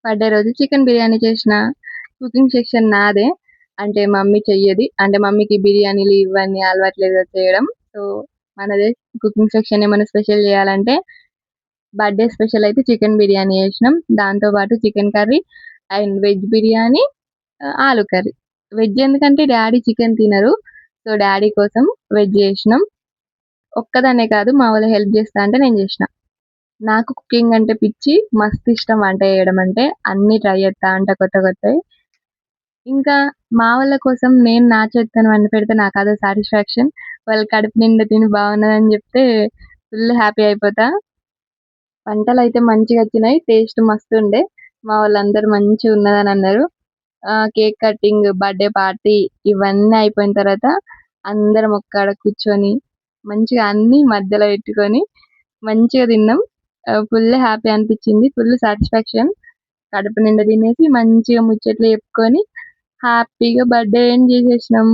Birthday రోజు chicken biryani చేసిన. Cooking section నాదే. అంటే మమ్మీ చెయ్యది. అంటే మమ్మీకి బిర్యానీలు ఇవన్నీ అలవాట్లేదు చేయడం. సో, మనదే కుకింగ్ సెక్షన్. ఏమైనా స్పెషల్ చేయాలంటే బర్త్‌డే స్పెషల్ అయితే చికెన్ బిర్యానీ చేసినాం. దాంతో పాటు chicken curry and veg biryani, ఆలు కర్రీ. వెజ్ ఎందుకంటే డ్యాడీ చికెన్ తినరు. సో, డ్యాడీ కోసం వెజ్ చేసినాం. ఒక్కదాన్నే కాదు మా వాళ్ళు హెల్ప్ చేస్తా అంటే నేను చేసిన. నాకు కుకింగ్ అంటే పిచ్చి. మస్తు ఇష్టం వంట చేయడం అంటే. అన్నీ ట్రై చేస్తా ఉంటా కొత్త కొత్తయి. ఇంకా మా వాళ్ళ కోసం నేను నా చేత్తోని వండి పెడితే నాకదో సాటిస్ఫాక్షన్. వాళ్ళు కడుపు నిండా తిని బాగున్నదని చెప్తే ఫుల్ హ్యాపీ అయిపోతా. వంటలైతే మంచిగొచ్చినాయి. టేస్ట్ మస్తుండే. మా వాళ్ళందరూ మంచిగున్నదని అన్నారు. కేక్ కటింగ్, బర్త్‌డే పార్టీ ఇవన్నీ అయిపోయిన తర్వాత అందరం ఒక్కాడ కూర్చొని మంచిగా అన్నీ మధ్యలో పెట్టుకొని మంచిగా తిన్నాం. ఫుల్ హ్యాపీ అనిపిచ్చింది. Full satisfaction. కడుపు నిండా తినేసి మంచిగా ముచ్చట్లు చెప్పుకొని హ్యాపీగా బర్త్‌డే ఎండ్ చేసేసినాం.